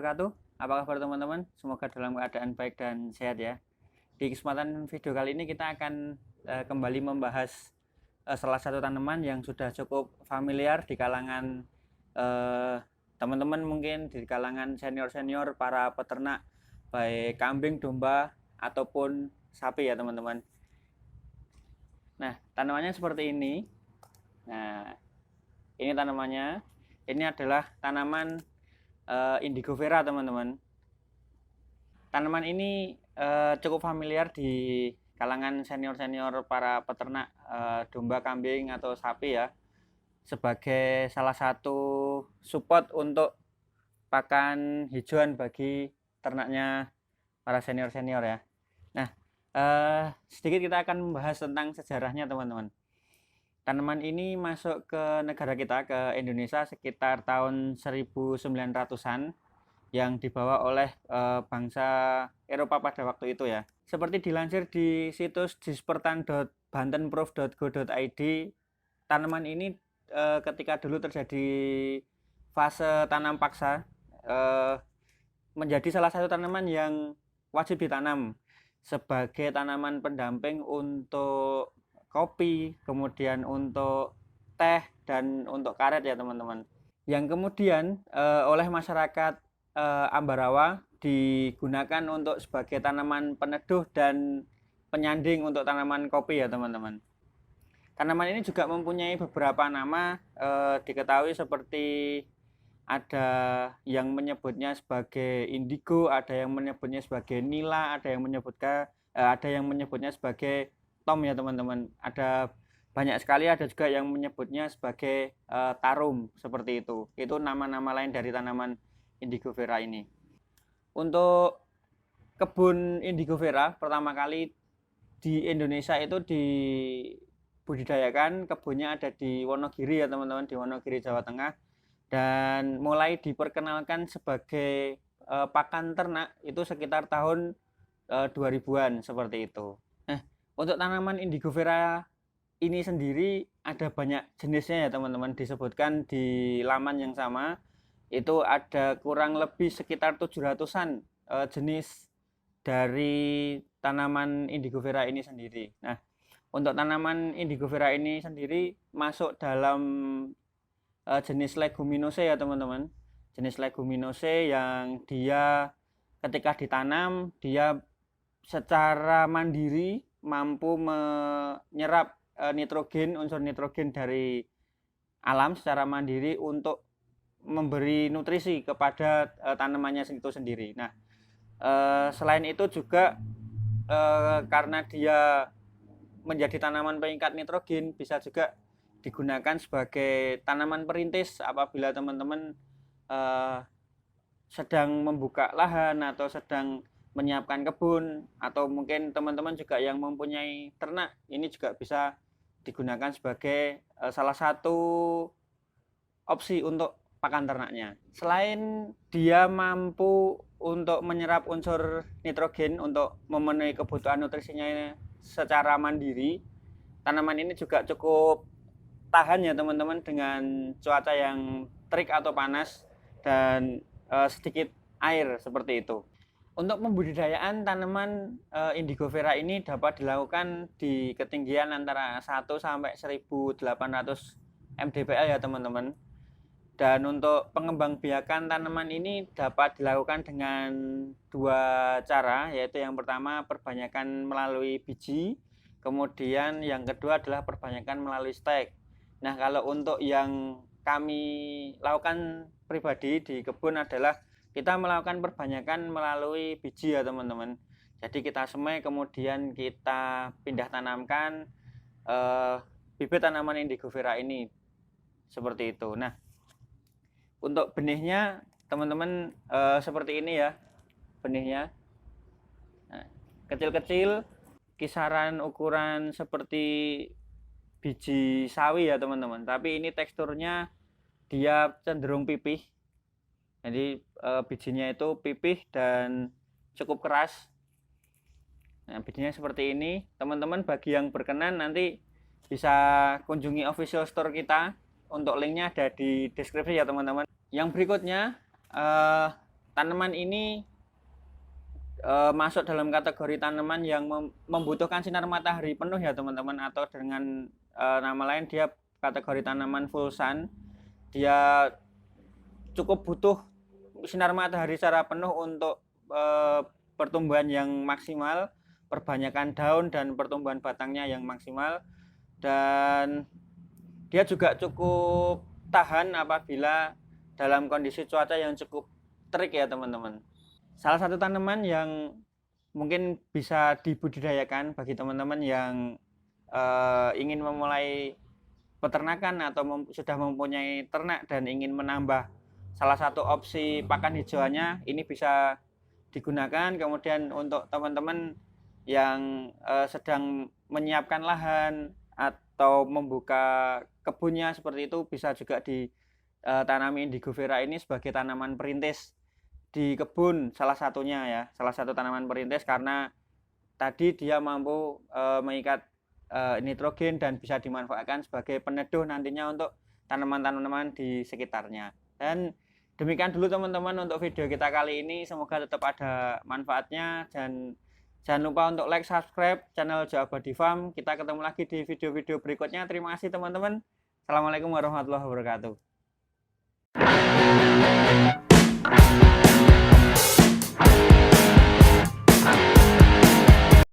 wabarakatuh. Apa kabar teman-teman? Semoga dalam keadaan baik dan sehat ya. Di kesempatan video kali ini kita akan kembali membahas salah satu tanaman yang sudah cukup familiar di kalangan teman-teman, mungkin di kalangan senior-senior para peternak baik kambing, domba ataupun sapi ya teman-teman. Nah, tanamannya seperti ini. Nah, ini tanamannya. Ini adalah tanaman indigo vera teman-teman. Tanaman ini cukup familiar di kalangan senior-senior para peternak domba, kambing atau sapi ya, sebagai salah satu support untuk pakan hijauan bagi ternaknya para senior-senior ya. Nah, sedikit kita akan membahas tentang sejarahnya teman-teman. Tanaman ini masuk ke negara kita, ke Indonesia sekitar tahun 1900-an yang dibawa oleh bangsa Eropa pada waktu itu ya. Seperti dilansir di situs dispertan.bantenproof.go.id, tanaman ini ketika dulu terjadi fase tanam paksa menjadi salah satu tanaman yang wajib ditanam sebagai tanaman pendamping untuk kopi, kemudian untuk teh dan untuk karet ya teman-teman. Yang kemudian oleh masyarakat Ambarawa digunakan untuk sebagai tanaman peneduh dan penyanding untuk tanaman kopi ya teman-teman. Tanaman ini juga mempunyai beberapa nama, diketahui seperti ada yang menyebutnya sebagai indigo, ada yang menyebutnya sebagai nila, ada yang menyebutnya sebagai tom ya teman-teman. Ada banyak sekali, ada juga yang menyebutnya sebagai tarum seperti itu. Itu nama-nama lain dari tanaman indigo vera ini. Untuk kebun indigo vera pertama kali di Indonesia itu dibudidayakan, kebunnya ada di Wonogiri ya teman-teman, di Wonogiri Jawa Tengah, dan mulai diperkenalkan sebagai pakan ternak itu sekitar tahun 2000-an seperti itu. Nah, untuk tanaman indigo vera ini sendiri ada banyak jenisnya ya teman-teman, disebutkan di laman yang sama itu ada kurang lebih sekitar 700-an jenis dari tanaman indigo vera ini sendiri. Nah, untuk tanaman indigo vera ini sendiri masuk dalam jenis leguminose ya teman-teman. Jenis leguminose yang dia ketika ditanam dia secara mandiri mampu menyerap unsur nitrogen dari alam secara mandiri untuk memberi nutrisi kepada tanamannya itu sendiri. Nah, selain itu juga karena dia menjadi tanaman pengikat nitrogen, bisa juga digunakan sebagai tanaman perintis apabila teman-teman sedang membuka lahan atau sedang menyiapkan kebun, atau mungkin teman-teman juga yang mempunyai ternak, ini juga bisa digunakan sebagai salah satu opsi untuk pakan ternaknya. Selain dia mampu untuk menyerap unsur nitrogen untuk memenuhi kebutuhan nutrisinya secara mandiri, tanaman ini juga cukup tahan ya teman-teman dengan cuaca yang terik atau panas dan sedikit air seperti itu. Untuk pembudidayaan tanaman indigo vera ini dapat dilakukan di ketinggian antara 1 sampai 1800 mdpl ya teman-teman. Dan untuk pengembangbiakan tanaman ini dapat dilakukan dengan dua cara, yaitu yang pertama perbanyakan melalui biji, kemudian yang kedua adalah perbanyakan melalui stek. Nah, kalau untuk yang kami lakukan pribadi di kebun adalah kita melakukan perbanyakan melalui biji ya teman-teman. Jadi kita semai kemudian kita pindah tanamkan bibit tanaman indigo vera ini seperti itu. Nah, untuk benihnya teman-teman seperti ini ya benihnya. Nah, kecil-kecil, kisaran ukuran seperti biji sawi ya teman-teman. Tapi ini teksturnya dia cenderung pipih. Jadi bijinya itu pipih dan cukup keras. Nah, bijinya seperti ini. Teman-teman bagi yang berkenan nanti bisa kunjungi official store kita. Untuk linknya ada di deskripsi ya teman-teman. Yang berikutnya tanaman ini masuk dalam kategori tanaman yang membutuhkan sinar matahari penuh ya teman-teman, atau dengan nama lain dia kategori tanaman full sun. Dia cukup butuh sinar matahari secara penuh untuk pertumbuhan yang maksimal, perbanyakan daun dan pertumbuhan batangnya yang maksimal, dan dia juga cukup tahan apabila dalam kondisi cuaca yang cukup terik ya teman-teman. Salah satu tanaman yang mungkin bisa dibudidayakan bagi teman-teman yang ingin memulai peternakan atau sudah mempunyai ternak dan ingin menambah salah satu opsi pakan hijauannya, ini bisa digunakan. Kemudian untuk teman-teman yang sedang menyiapkan lahan atau membuka kebunnya seperti itu, bisa juga ditanami indigo vera ini sebagai tanaman perintis di kebun, salah satunya ya, salah satu tanaman perintis, karena tadi dia mampu mengikat nitrogen dan bisa dimanfaatkan sebagai peneduh nantinya untuk tanaman-tanaman di sekitarnya. Dan demikian dulu teman-teman untuk video kita kali ini, semoga tetap ada manfaatnya, dan jangan lupa untuk like, subscribe channel Jo Abadi Farm. Kita ketemu lagi di video-video berikutnya. Terima kasih teman-teman. Assalamualaikum warahmatullahi wabarakatuh.